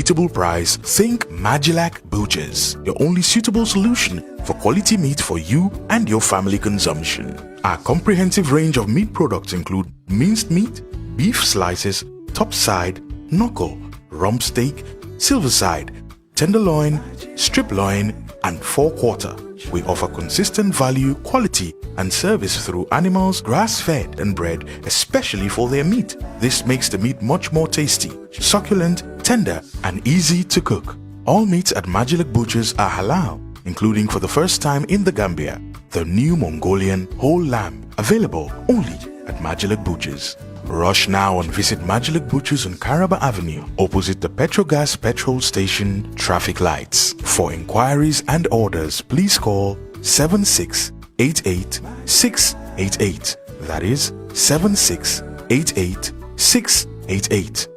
unbeatable price, think Magilac Butchers, your only suitable solution for quality meat for you and your family consumption. Our comprehensive range of meat products include minced meat, beef slices, top side, knuckle, rump steak, silver side, tenderloin, strip loin, and forequarter. We offer consistent value, quality, and service through animals grass-fed and bred, especially for their meat. This makes the meat much more tasty, succulent, tender, and easy to cook. All meats at Magilac Butchers are halal, including for the first time in the Gambia, the new Mongolian whole lamb, available only at Magilac Butchers. Rush now and visit Magilac Butchers on Caraba Avenue, opposite the Petrogas petrol station traffic lights. For inquiries and orders, please call 7688-688. That is 7688-688.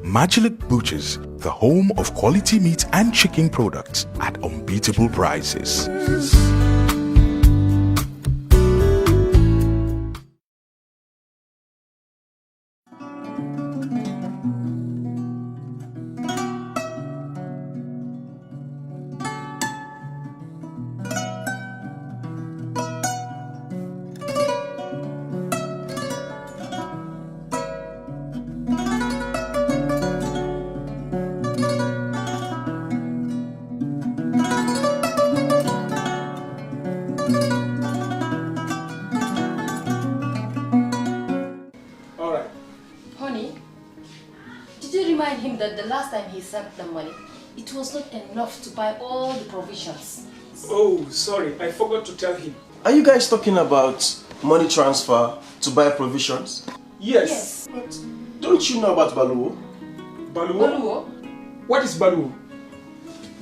Magilac Butchers, the home of quality meat and chicken products at unbeatable prices. That the last time he sent the money, it was not enough to buy all the provisions. Oh, sorry, I forgot to tell him. Are you guys talking about money transfer to buy provisions? Yes. But don't you know about Baluwo? Baluwo? What is Baluwo?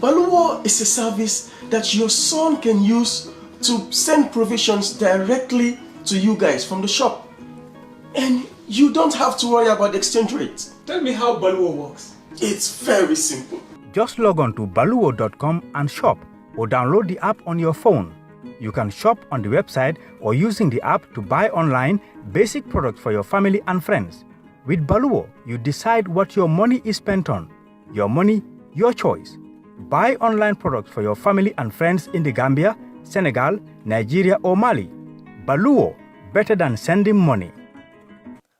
Baluwo is a service that your son can use to send provisions directly to you guys from the shop. And you don't have to worry about the exchange rate. Tell me how Baluwo works. It's very simple. Just log on to baluwo.com and shop, or download the app on your phone. You can shop on the website or using the app to buy online basic products for your family and friends. With Baluwo, you decide what your money is spent on. Your money, your choice. Buy online products for your family and friends in the Gambia, Senegal, Nigeria or Mali. Baluwo, better than sending money.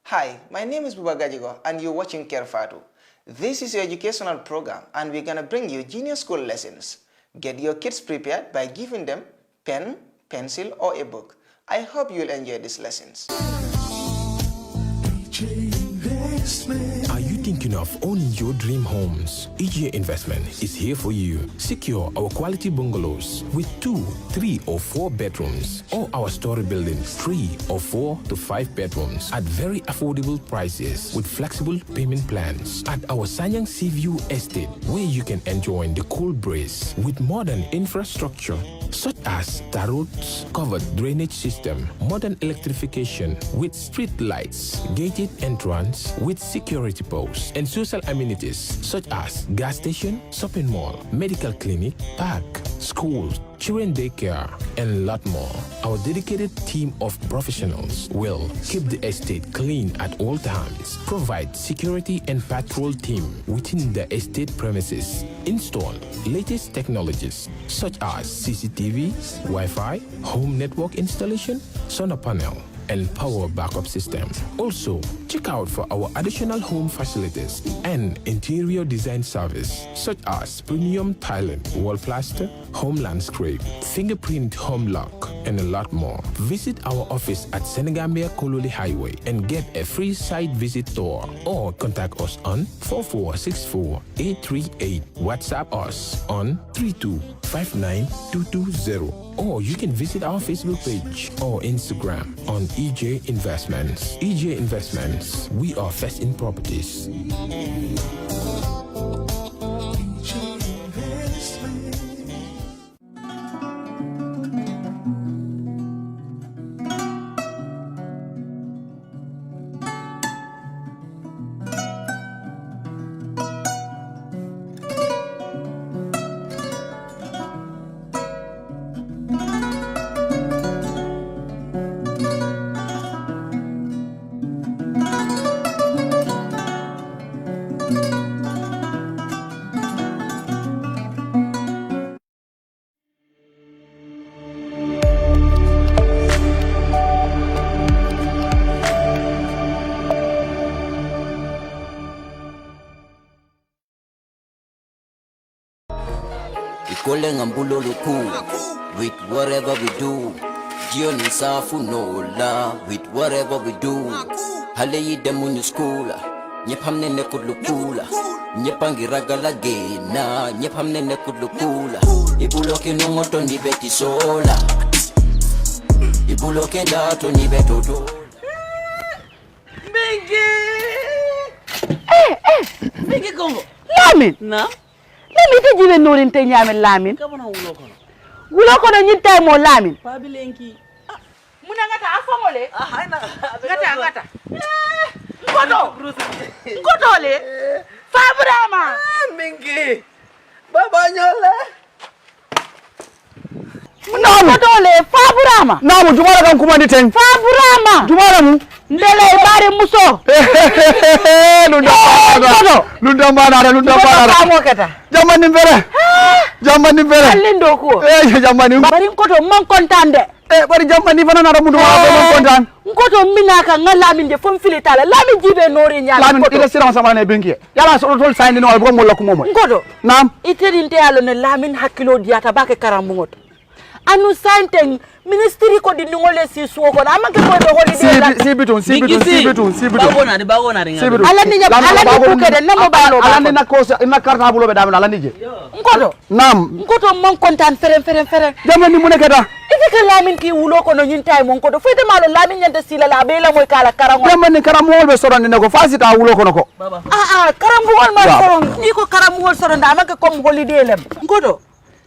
Hi, my name is Buba Gajigo and you're watching Kerr Fatou. This is your educational program and we're gonna bring you junior school lessons. Get your kids prepared by giving them pen, pencil or a book. I hope you'll enjoy these lessons. Are you thinking of owning your dream homes? EJ Investment is here for you. Secure our quality bungalows with 2, 3 or 4 bedrooms, or our story buildings 3 or 4 to 5 bedrooms at very affordable prices with flexible payment plans at our Sanyang Seaview Estate, where you can enjoy the cool breeze with modern infrastructure such as tar roads, covered drainage system, modern electrification with street lights, gated entrance with security posts, and social amenities such as gas station, shopping mall, medical clinic, park, schools, children daycare, and a lot more. Our dedicated team of professionals will keep the estate clean at all times, provide security and patrol team within the estate premises, install latest technologies such as CCTV, Wi-Fi, home network installation, solar panel, and power backup system. Also, check out for our additional home facilities and interior design service such as premium tiling, wall plaster, home landscape, fingerprint home lock, and a lot more. Visit our office at Senegambia Kololi Highway and get a free site visit tour, or contact us on 4464838. WhatsApp us on 3259220. Or you can visit our Facebook page or Instagram on EJ Investments. EJ Investments, we are first in properties. Ikole ngambulo luku. With whatever we do. Jioni safu no la. With whatever we do. Hale yidemu new school. Nyepamne nekudlukula. Nyepangiragala gena. Nyepamne nekudlukula. Ibuloke nongoto ni beti sola. Ibuloke dato ni betoto. Bigi Congo. Lamin. Na? Lamin te jibe norin te nyame Lamin. Kama na wulo kono. Wulo kono nyita mo Lamin. Pabilenki. Muna ngata afamole. Haina. Ngata. Ngoto le. Fabrama. Mingi. Baba nyole. Ngoto le Fabrama. Namu jumala kan kuma ni ten. Fabrama. Jumala mu. Ndele bare muso. Lunda bana. Kamo kata. Jamani mbere. Alindo ko. Jamani. Bari ngoto man kontande. Bari jamani fana na ramudu man kontan. Ngoto minaka ngalamin je fom filitala. Lamin jibe nori nyala. Lamin ila sira sama na benki. Yala so tol sayni no ko mo lokko momo. Ngoto. Nam. Iterinte yalo ne Lamin hakilo diata bake karamngoto. Anu santeng ministry ko di ngole si suwo ko amanke ko be holiday la si bitun bagona de ala ni ko kede namo balo ala ni na ko na karta bulo be dam ala ni je ngoto nam ngoto mon kontan feren jamani mu ne keda ifika Lamin ki wulo ko no nyintay mon ko do fete malo Lamin nyande sila la be la moy kala karango jamani karamol be soron ne ko fasita wulo ko nako karamol ma soron ni ko karamol soron da amanke comme holiday lem ngoto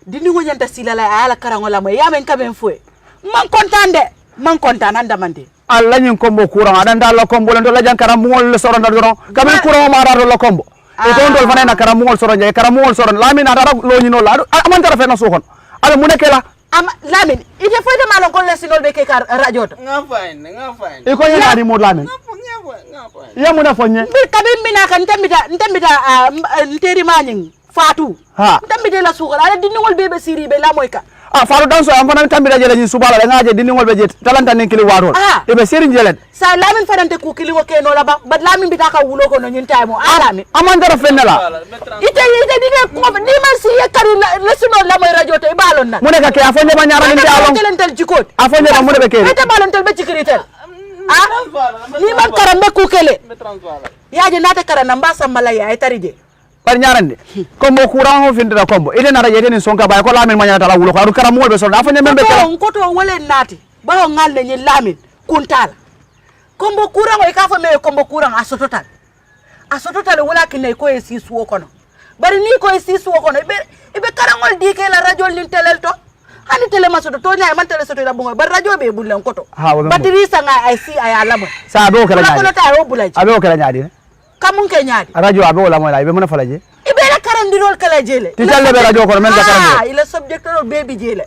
dini ngo nyanta sila la ala karango la moy yamen kamen fue man kontan andamande alla nyin kombo courant adanda la kombo len do la jankara mol soron do kamen courant ma do la kombo e ko ndol fana na kara mol soron je kara mol soron Lamin ada lo nyino la amanta rafe na sokon ala mu nekela Lamin ite foyde malon ko lesinol be ke kar radio to nga fine e ko yana di mo Lamin ya mu na fonye bi kabin mina kan ntambita nteri maning Fatou ntambite la sukala ala diningol bebe siri be la moyka Fatou danso am fana tambira jele ni subala la ngaje diningol be jet talanta nen kili warol e be seri jelet sa Lamin fadante ku kilingo ke no la ba Lamin bitaka wulo ko no nyinta mo Lamin amandara fenela ite dige ko ni man si yakari lesuno la moy radio to e balon na mu ne ka ke afonje ba nyara ni alon kelentel jikot afonje ba mu ne be ke ite balon tel be cikritel ni man karambe ku kele yaje nata karana mbasa malaya e tarije par ñarande kombo courant ho findira kombo ide na rajete ni sonka bay ko Lamin ma ñata la wulo ko karam mo be so dafa ne membe ko to wole nati ba ho ngalle ni Lamin kuntala kombo courant e ka fa me kombo courant asototal wala kinay ko e si suwo kono bari ni ko e si suwo kono be karangol dike la radio lin telel to hani tele masoto to nyaay man tele soto la bungo bar radio be bulen koto batiri sanga ay si ay alamo sa do kala nyaadi ko ta ro bulaji abe kala nyaadi kamun ke nyaadi radio abe wala moy la be mona falaje ibe la karandirol kala jele ti talle be radio ko men ka karamo ila subject ro baby jele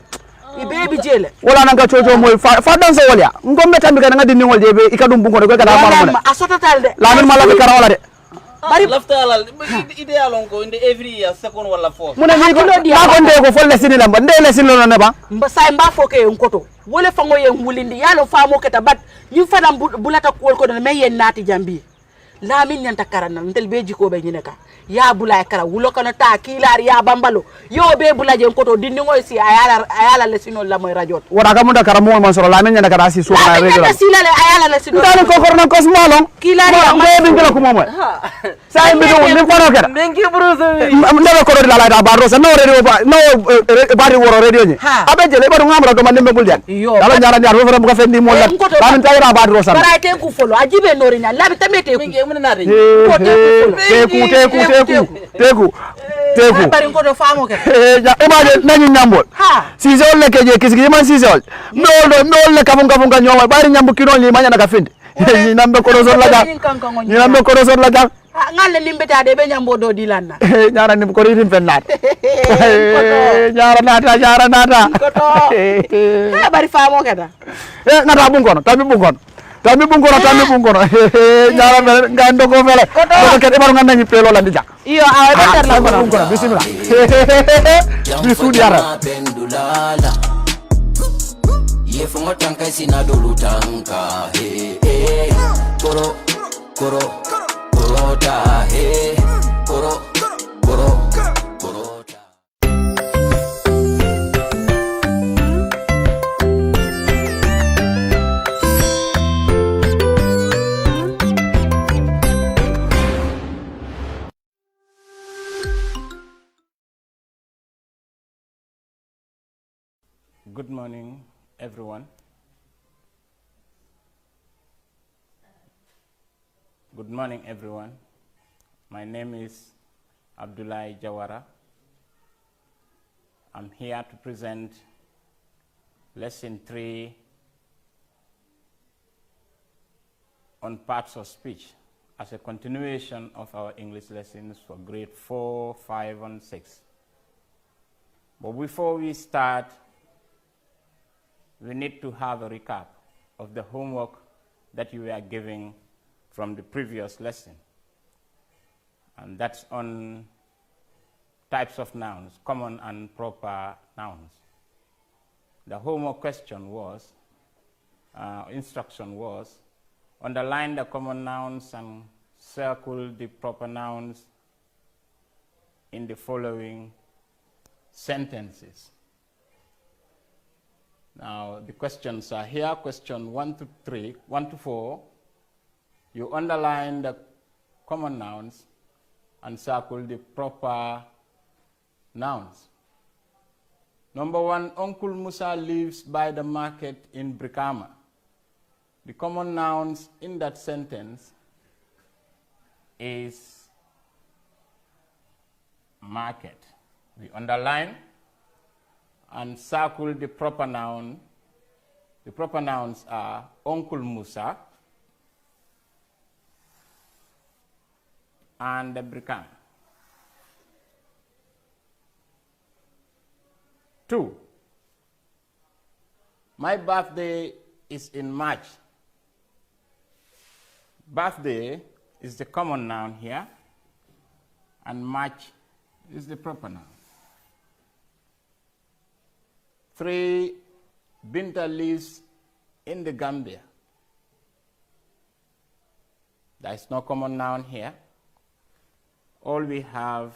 baby jele wala nanga coco moy fa dan so wolya ngombe tambi kana ngadi ni wolje be ikadum bungo ko kada mala mo asototal de Lamin mala be kara wala de bari laftalal ideal on ko inde every year second wala fourth muna ni ko nde ko folle sinila mba nde le sinilo ne ba mba foke en koto wole fango yen wulindi yalo famo keta bat ñu fadam bulata ko ko me yen nati jambi Lamin nyanta karana ndel be jiko be nyineka ya bulay kara wulo kono ta kilar ya bambalo yo be bulaje koto dinni ngoy si ayala le sino la moy radio wara ka munda kara mo man soro Lamin nyanta kara si so na radio la si la ayala le sino ndal ko korna ko smalo kilar ya be ngala ko momo sa mi do ni ko no kera mengi bruso ndal ko ro la ba rosa no radio ba no bari woro radio ni abe jele ba ngamra do man dembe buljan dala nyara nyar wo fram ko fendi mo la Lamin tayra ba rosa bara te ku folo ajibe nori nya Lamin tamete ku teku bari ko do famo ke image nañu ñambol sisol le keje kisigi man sisol ndol le kafun ka ñoma bari ñambu kino li mañana ka finde ni nambe ko do la jam ngalle limbeta de be ñambo do dilanna ñara nim ko ritin fennat ñara nata bari famo ke da ngata bungono tammi bungono ñara ngando ko fele ko ke baru nganda ni pelo la ndija iyo awa be ter la bungono bismillah bisu diara ye fongo tanka sina dolu tanka korota Good morning, everyone. Good morning, everyone. My name is Abdullahi Jawara. I'm here to present Lesson 3 on parts of speech as a continuation of our English lessons for grade 4, 5, and 6. But before we start, we need to have a recap of the homework that you were giving from the previous lesson. And that's on types of nouns, common and proper nouns. The homework question was, instruction was, underline the common nouns and circle the proper nouns in the following sentences. Now, the questions are here, question 1 to 4. You underline the common nouns and circle the proper nouns. Number 1, Uncle Musa lives by the market in Brikama. The common nouns in that sentence is market. We underline and circle the proper noun. The proper nouns are Uncle Musa and the Brikama. 2, my birthday is in March. Birthday is the common noun here, and March is the proper noun. 3, Binta lives in the Gambia. There is no common noun here. All we have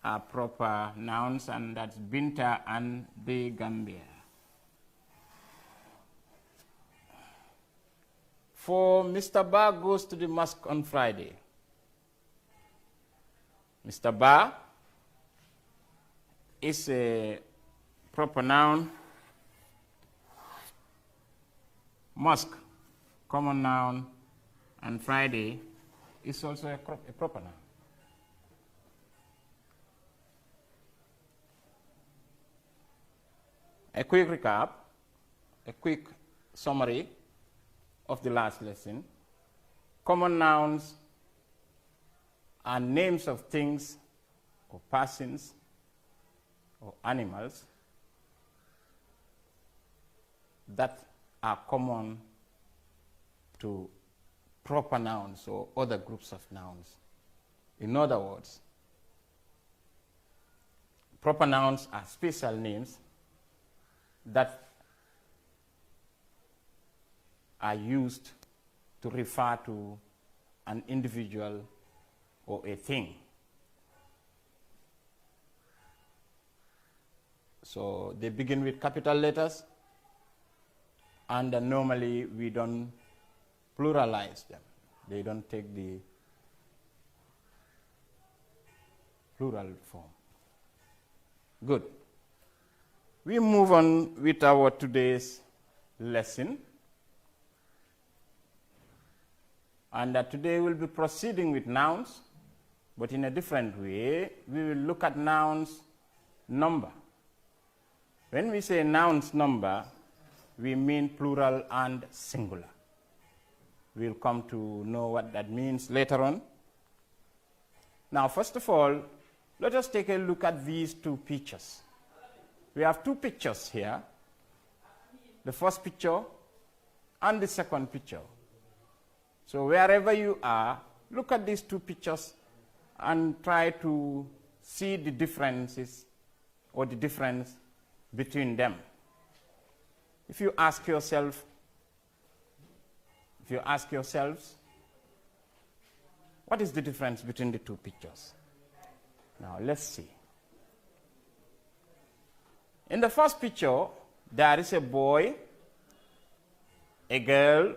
are proper nouns, and that's Binta and the Gambia. 4, Mr. Ba goes to the mosque on Friday. Mr. Ba is a proper noun. Mosque, common noun, and Friday is also a proper noun. A quick recap, a quick summary of the last lesson. Common nouns are names of things or persons or animals that are common to proper nouns or other groups of nouns. In other words, proper nouns are special names that are used to refer to an individual or a thing. So they begin with capital letters, and normally we don't pluralize them. They don't take the plural form. Good. We move on with our today's lesson. And today we'll be proceeding with nouns, but in a different way. We will look at nouns number. When we say nouns number, we mean plural and singular. We'll come to know what that means later on. Now, first of all, let us take a look at these two pictures. We have two pictures here, the first picture and the second picture. So wherever you are, look at these two pictures and try to see the differences or the difference between them. If you ask yourselves, what is the difference between the two pictures? Now let's see. In the first picture, there is a boy, a girl,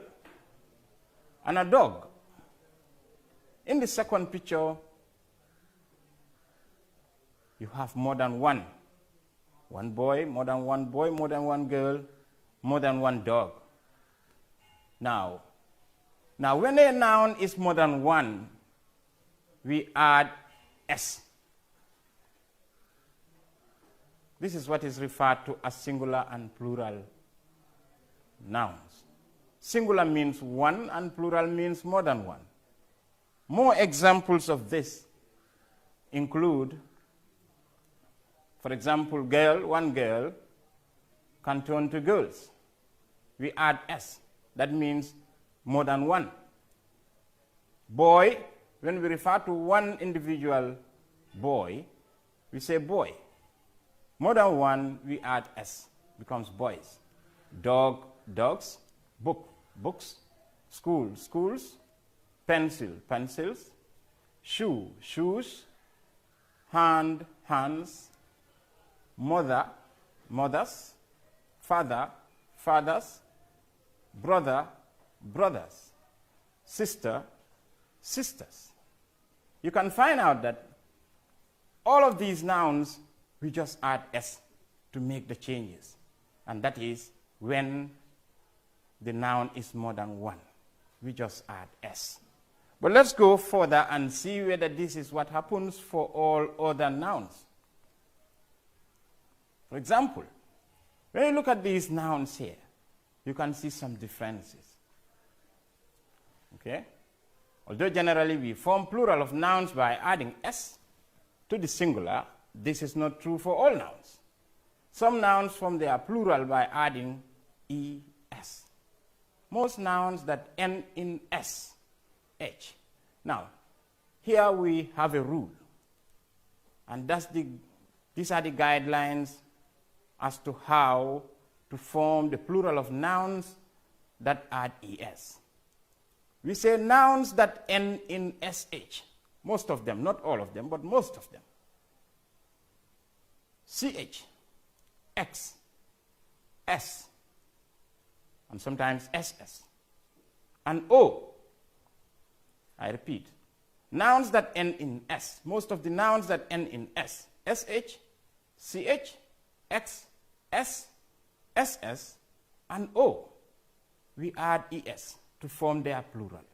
and a dog. In the second picture, you have more than one One boy, more than one girl, more than one dog. Now when a noun is more than one, we add s. This is what is referred to as singular and plural nouns. Singular means one and plural means more than one. More examples of this include, for example, girl, one girl can turn to girls. We add s. That means more than one. Boy, when we refer to one individual boy, we say boy. More than one, we add s, becomes boys. Dog, dogs. Book, books. School, schools. Pencil, pencils. Shoe, shoes. Hand, hands. Mother, mothers. Father, fathers. Brother, brothers. Sister, sisters. You can find out that all of these nouns, we just add s to make the changes. And that is when the noun is more than one. We just add s. But let's go further and see whether this is what happens for all other nouns. For example, when you look at these nouns here, you can see some differences. Okay? Although generally we form plural of nouns by adding s to the singular, this is not true for all nouns. Some nouns form their plural by adding es. Most nouns that end in s, h. Now, here we have a rule, and these are the guidelines as to how to form the plural of nouns that add es. We say nouns that end in sh, most of them, not all of them, but most of them. Ch, x, s, and sometimes ss, and o. I repeat, nouns that end in s, most of the nouns that end in s, sh, ch, x, s, ss, and o, we add es to form their plural.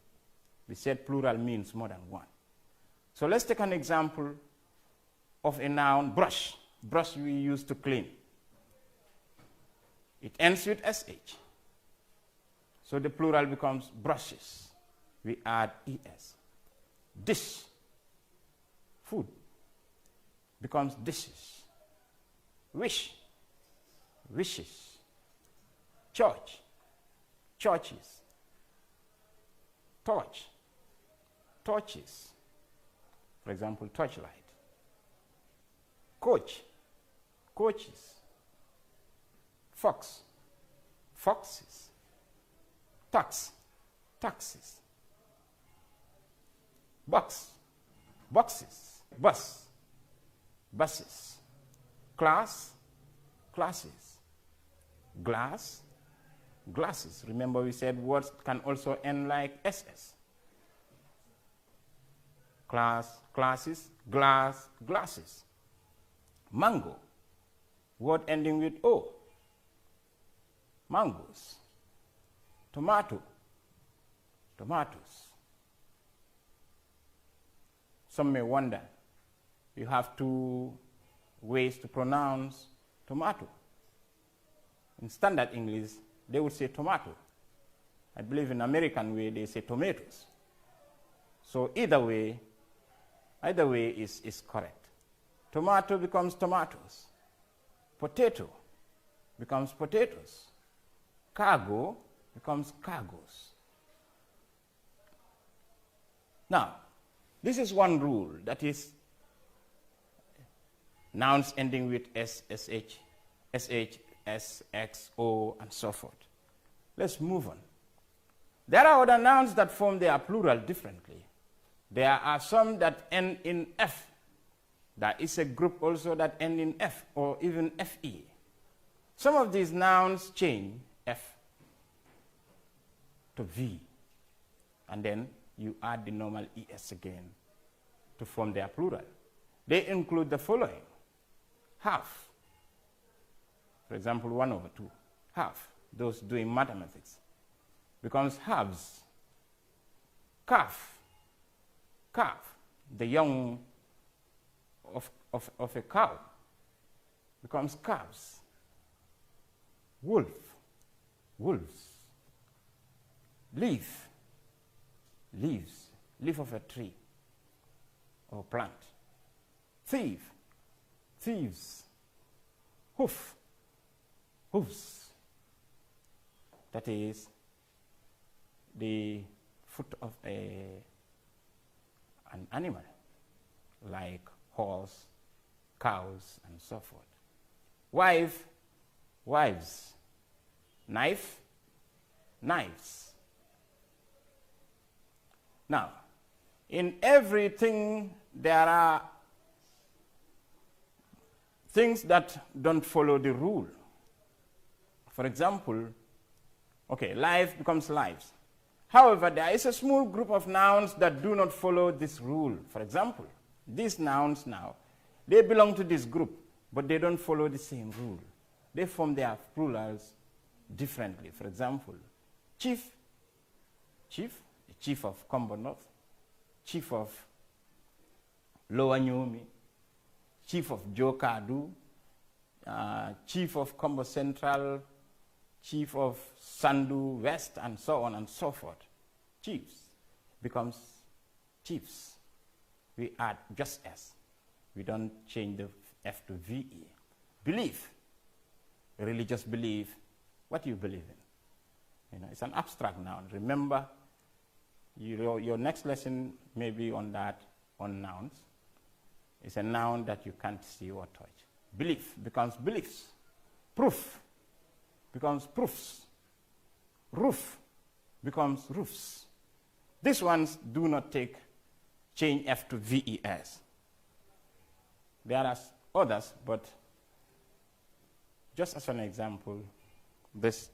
We said plural means more than one. So let's take an example of a noun, brush. Brush we use to clean. It ends with sh. So the plural becomes brushes. We add es. Dish, food, becomes dishes. Wish, wishes. Church, churches. Torch, torches. For example, torchlight. Coach, coaches. Fox, foxes. Tax, taxes. Box, boxes. Bus, buses. Class, classes. Glass, glasses. Remember we said words can also end like ss. Class, classes. Glass, glasses. Mango, word ending with o. Mangoes. Tomato, tomatoes. Some may wonder, you have two ways to pronounce tomato. In standard English, they would say tomato. I believe in American way, they say tomatoes. So either way is correct. Tomato becomes tomatoes. Potato becomes potatoes. Cargo becomes cargoes. Now, this is one rule, that is nouns ending with s, sh, sh, s, x, o, and so forth. Let's move on. There are other nouns that form their plural differently. There are some that end in f. There is a group also that end in f or even fe. Some of these nouns change f to v, and then you add the normal es again to form their plural. They include the following: half, For example, 1/2. Half, those doing mathematics, becomes halves. Calf, the young of a cow, becomes calves. Wolves. Leaf of a tree or plant. Thieves. Hoofs. That is the foot of an animal, like horse, cows, and so forth. Wives. Knives. Now, in everything there are things that don't follow the rule. For example, life becomes lives. However, there is a small group of nouns that do not follow this rule. For example, these nouns now, they belong to this group, but they don't follow the same rule. They form their plurals differently. For example, chief, the chief of Combo North, chief of Lower Nyomi, chief of Jokadu, chief of Combo Central, chief of Sandu West, and so on and so forth. Chiefs becomes chiefs. We add just S. We don't change the F to VE. Belief, religious belief, what you believe in. It's an abstract noun. Remember, your next lesson may be on that, on nouns. It's a noun that you can't see or touch. Belief becomes beliefs. Proof becomes proofs. Roof becomes roofs. These ones do not change F to VES. There are others, but just as an example, this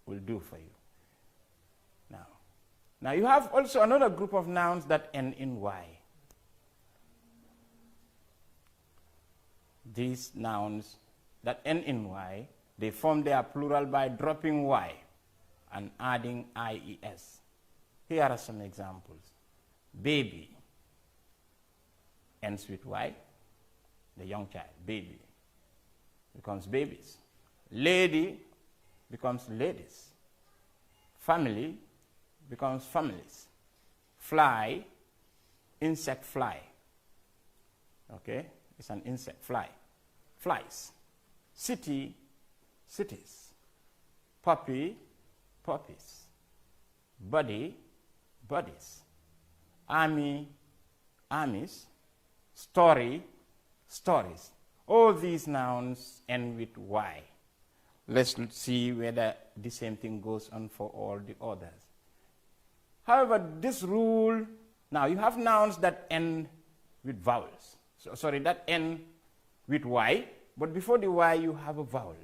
will do for you. Now you have also another group of nouns that end in Y. These nouns that end in Y, they form their plural by dropping Y and adding IES. Here are some examples. Baby ends with Y, the young child, baby, becomes babies. Lady becomes ladies. Family becomes families. Fly, insect, fly. Okay, it's an insect, fly. Flies. City, cities. Puppy, puppies. Body, bodies. Army, armies. Story, stories. All these nouns end with Y. Let's see whether the same thing goes on for all the others. However, this rule, now you have nouns that end with vowels. That end with Y, but before the Y you have a vowel.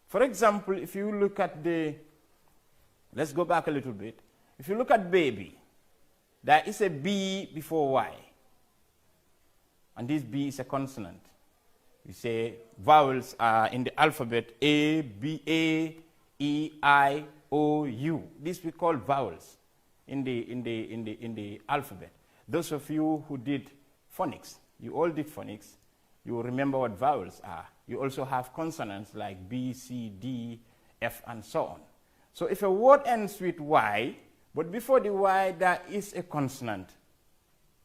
For example, if you look at let's go back a little bit. If you look at baby, there is a B before Y. And this B is a consonant. You say vowels are in the alphabet A, B, A, E, I, O, U. These we call vowels in the alphabet. Those of you who did phonics, you all did phonics, you will remember what vowels are. You also have consonants like B, C, D, F, and so on. So if a word ends with Y, but before the Y there is a consonant,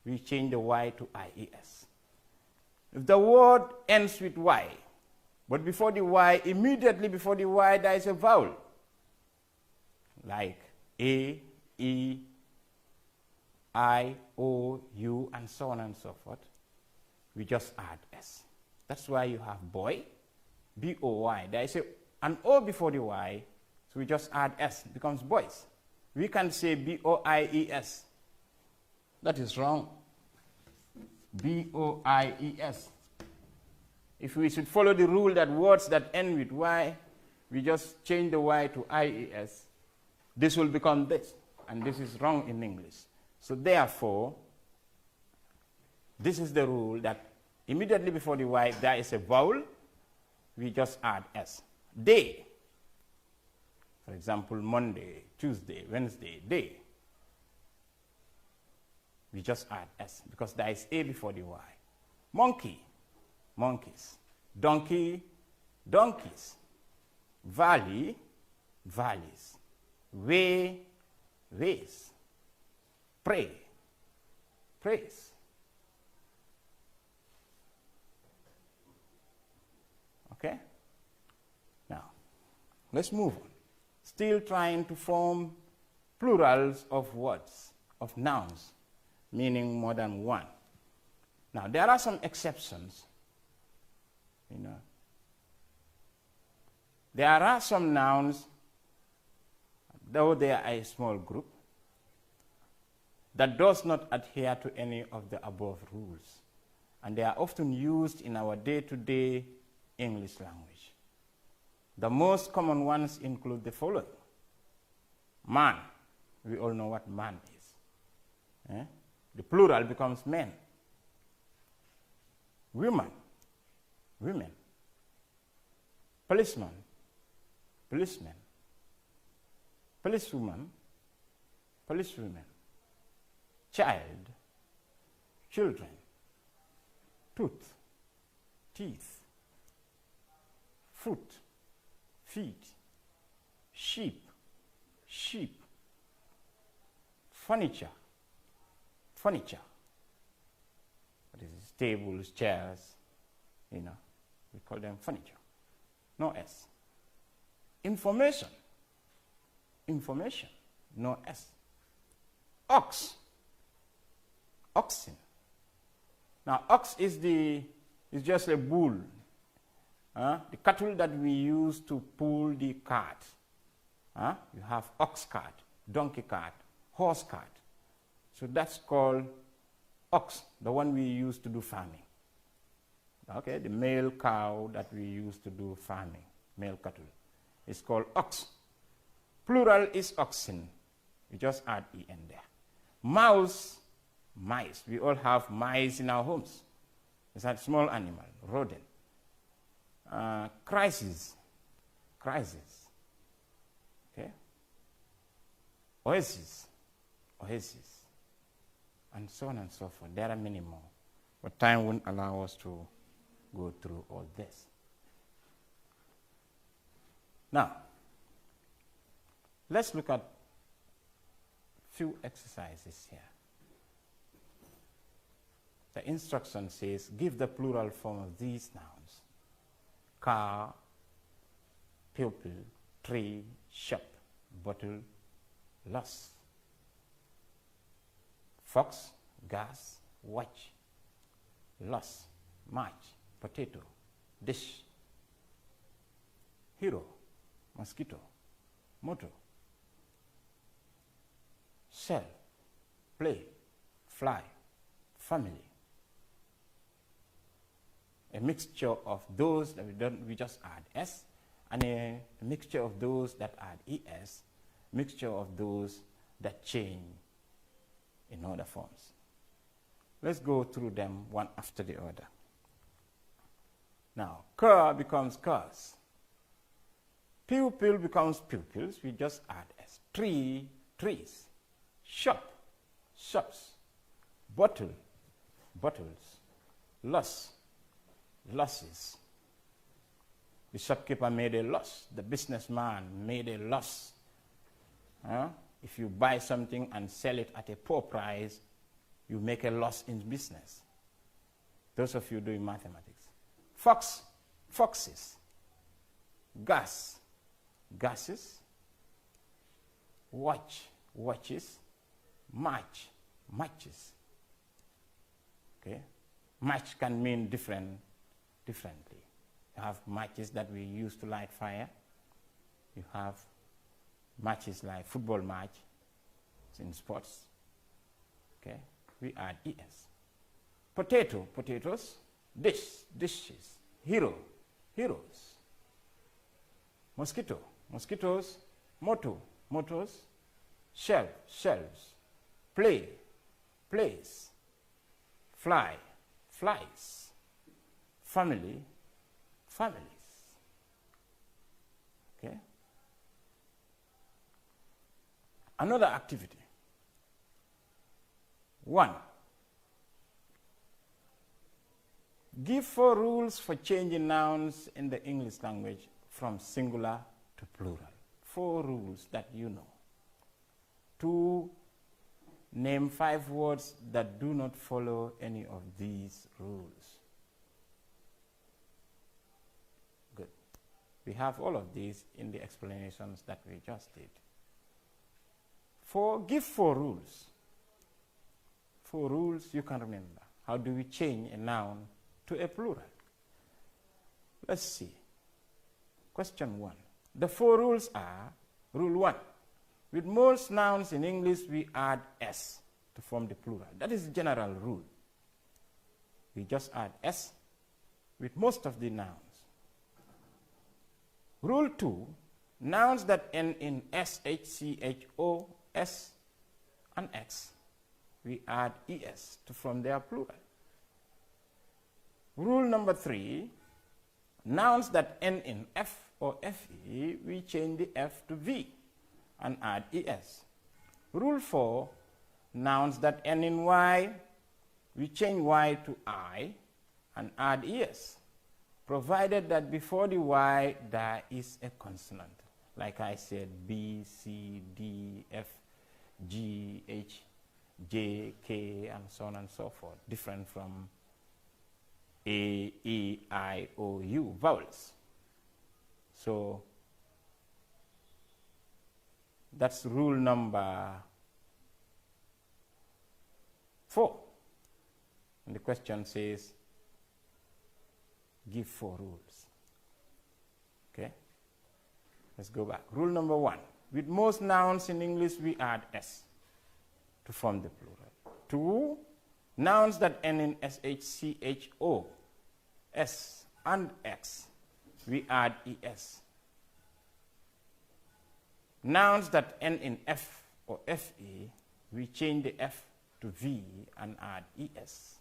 we change the Y to IES. If the word ends with Y, but before the Y, immediately before the Y, there is a vowel, like A, E, I, O, U, and so on and so forth. We just add S. That's why you have boy, B-O-Y. There is an O before the Y, so we just add S. It becomes boys. We can say B-O-I-E-S. That is wrong. B-O-I-E-S. If we should follow the rule that words that end with Y, we just change the Y to I-E-S, this will become this, and this is wrong in English. So therefore, this is the rule that immediately before the Y, there is a vowel, we just add S. Day, for example, Monday, Tuesday, Wednesday, day. We just add S because there is A before the Y. Monkey, monkeys. Donkey, donkeys. Valley, valleys. Way, ways. Pray, praise. Okay? Now, let's move on. Still trying to form plurals of words, of nouns, meaning more than one. Now, there are some exceptions. There are some nouns, though they are a small group, that does not adhere to any of the above rules. And they are often used in our day-to-day English language. The most common ones include the following. Man. We all know what man is. The plural becomes men. Women. Women. Policeman. Policemen. Policewoman. Policewomen. Child. Children. Tooth. Teeth. Foot. Feet. Sheep. Sheep. Furniture. Furniture. That is tables, chairs, we call them furniture. No S. Information. Information. No S. Ox. Oxen. Now, ox is just a bull. The cattle that we use to pull the cart. You have ox cart, donkey cart, horse cart. So that's called ox, the one we use to do farming. Okay, the male cow that we use to do farming, male cattle, is called ox. Plural is oxen. We just add en there. Mouse, mice. We all have mice in our homes. It's a small animal, rodent. Crisis, crisis. Okay. Oasis, oasis. And so on and so forth. There are many more. But time won't allow us to go through all this. Now, let's look at a few exercises here. The instruction says, give the plural form of these nouns. Car, pupil, tree, shop, bottle, loss. Fox, gas, watch, loss, march, potato, dish, hero, mosquito, motor, shell, play, fly, family. A mixture of those that we just add S, and a mixture of those that add ES, mixture of those that change in other forms. Let's go through them one after the other. Now, Kerr becomes curs. Pupil becomes pupils. We just add S. Tree, trees. Shop, shops. Bottle, bottles. Loss, losses. The shopkeeper made a loss. The businessman made a loss. If you buy something and sell it at a poor price, you make a loss in business. Those of you doing mathematics. Fox, foxes. Gas, gases. Watch, watches. Match, matches. Okay? Match can mean differently. You have matches that we use to light fire. You have matches like football match in sports. Okay, we add ES. Potato, potatoes. Dish, dishes. Hero, heroes. Mosquito, mosquitoes. Motor, motors. Shelf, shelves. Play, plays. Fly, flies. Family, families. Another activity. 1. Give 4 rules for changing nouns in the English language from singular to plural. 4 rules that you know. 2. Name 5 words that do not follow any of these rules. Good. We have all of these in the explanations that we just did. 4. Give 4 rules. 4 rules you can remember. How do we change a noun to a plural? Let's see. Question 1. The 4 rules are: Rule 1. With most nouns in English, we add s to form the plural. That is the general rule. We just add s with most of the nouns. Rule 2. Nouns that end in sh, cho, s, and x, we add es to form their plural. Rule number 3. Nouns that end in f or fe, we change the f to v and add es. Rule 4. Nouns that end in y, we change y to I and add es, provided that before the y there is a consonant. Like I said, B, C, D, F, G, H, J, K, and so on and so forth, different from A, E, I, O, U vowels. So that's rule number 4. And the question says, give 4 rules. Okay? Let's go back. Rule number 1. With most nouns in English, we add s to form the plural. 2. Nouns that end in sh, cho, s, and x, we add es. Nouns that end in f or fe, we change the f to v and add es.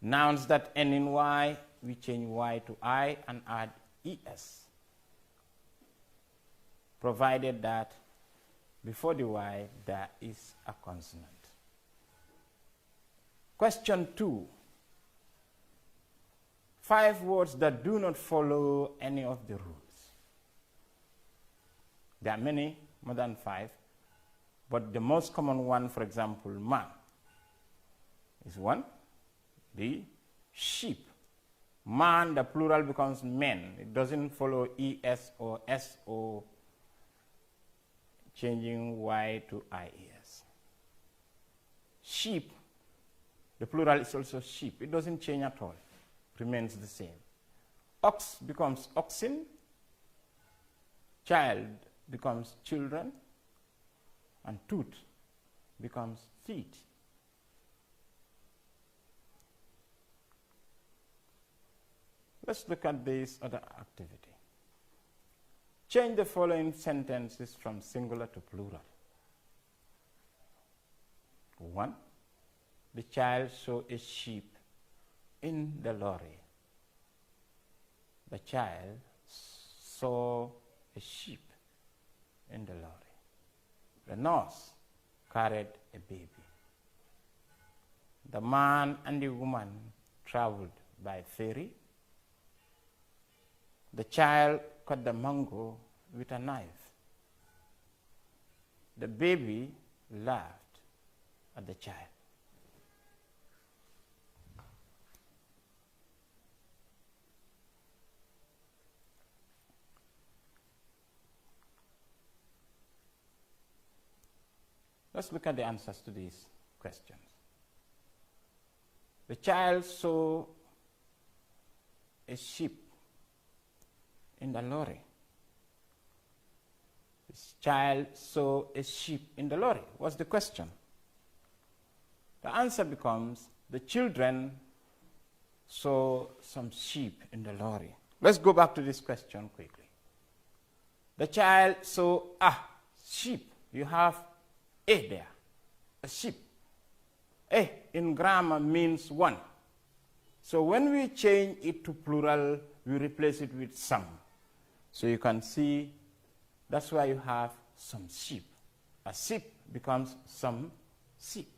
Nouns that end in y, we change y to I and add es, provided that before the y there is a consonant. Question 2. 5 words that do not follow any of the rules. There are many, more than 5, but the most common one, for example, man, is 1. The sheep. Man, the plural becomes men. It doesn't follow es or so, changing y to ies. Sheep, the plural is also sheep. It doesn't change at all. Remains the same. Ox becomes oxen. Child becomes children. And tooth becomes teeth. Let's look at this other activity. Change the following sentences from singular to plural. 1. The child saw a sheep in the lorry. The child saw a sheep in the lorry. The nurse carried a baby. The man and the woman traveled by ferry. The child cut the mango with a knife. The baby laughed at the child. Let's look at the answers to these questions. The child saw a sheep in the lorry. This child saw a sheep in the lorry. What's the question? The answer becomes the children saw some sheep in the lorry. Let's go back to this question quickly. The child saw a sheep. You have a there, a sheep. A in grammar means 1. So when we change it to plural, we replace it with some. So you can see that's why you have some sheep. A sheep becomes some sheep.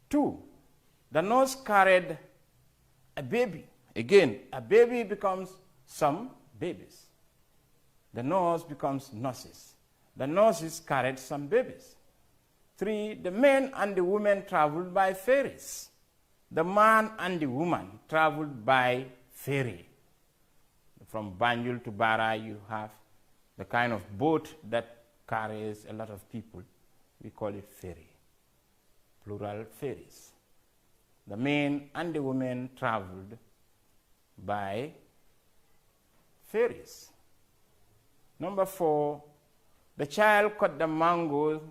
2, the nurse carried a baby. Again, a baby becomes some babies. The nurse becomes nurses. The nurses carried some babies. 3, the men and the women traveled by ferries. The man and the woman traveled by ferry. From Banjul to Bara, you have the kind of boat that carries a lot of people. We call it ferry, plural ferries. The men and the women traveled by ferries. Number 4, the child cut the mango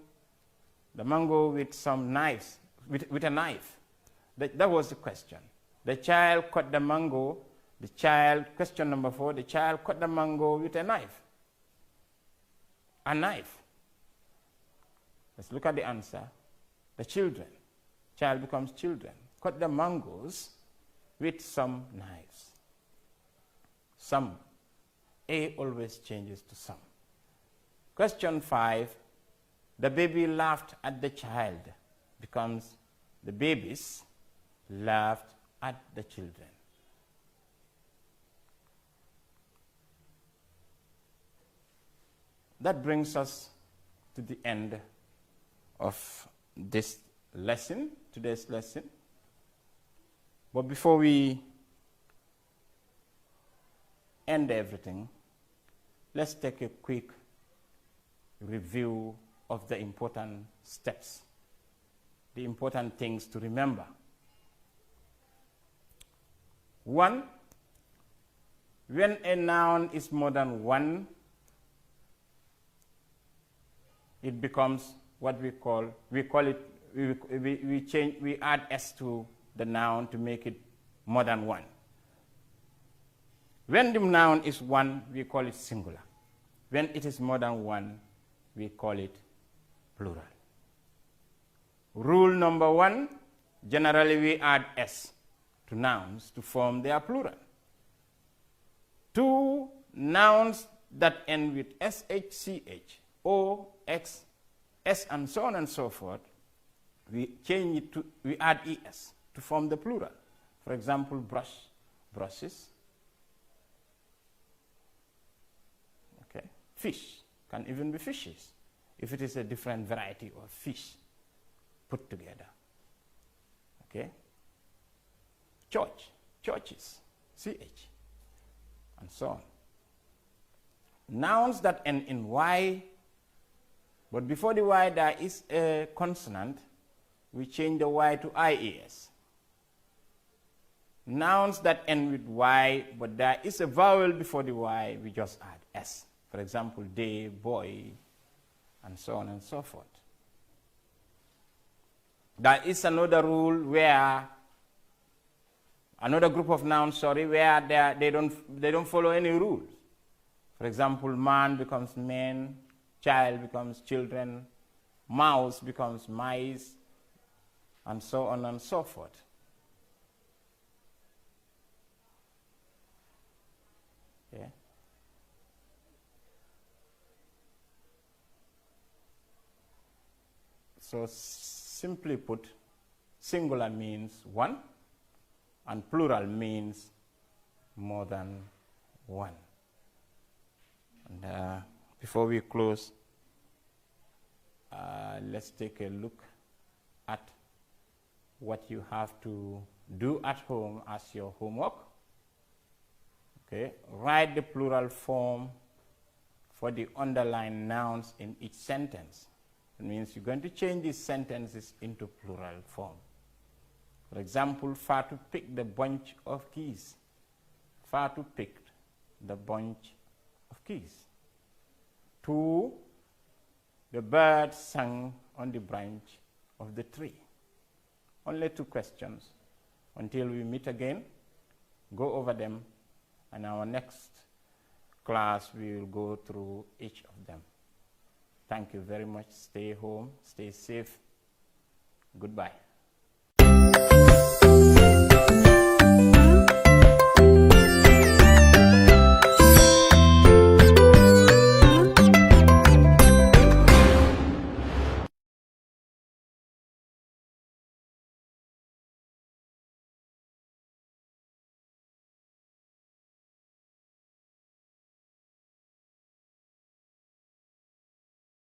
with some knives, with a knife. That was the question. The child cut the mango, question number 4, the child cut the mango with a knife. A knife. Let's look at the answer. The children. Child becomes children. Cut the mangoes with some knives. Some. A always changes to some. Question 5, the baby laughed at the child becomes the babies laughed at the children. That brings us to the end of this lesson, today's lesson. But before we end everything, let's take a quick review of the important steps, the important things to remember. 1, when a noun is more than 1, it becomes what we add s to the noun to make it more than 1. When the noun is 1, we call it singular. When it is more than 1, we call it plural. Rule number 1, generally we add s to nouns to form their plural. 2, nouns that end with sh, ch, o, x, s, and so on and so forth, we add es to form the plural. For example, brush, brushes. Okay. Fish can even be fishes if it is a different variety of fish put together. Okay. Church, churches, ch, and so on. Nouns that end in y, but before the y there is a consonant, we change the y to ies. Nouns that end with y, but there is a vowel before the y, we just add s. For example, day, boy, and so on and so forth. There is another rule where another group of nouns, where they don't follow any rules. For example, man becomes men, child becomes children, mouse becomes mice, and so on and so forth. Okay. So simply put, singular means 1, and plural means more than 1. And before we close, let's take a look at what you have to do at home as your homework. Okay, write the plural form for the underlined nouns in each sentence. It means you're going to change these sentences into plural form. For example, Fatou picked the bunch of keys. Fatou picked the bunch of keys. 2, the bird sang on the branch of the tree. Only 2 questions. Until we meet again, go over them, and our next class we will go through each of them. Thank you very much. Stay home, stay safe. Goodbye.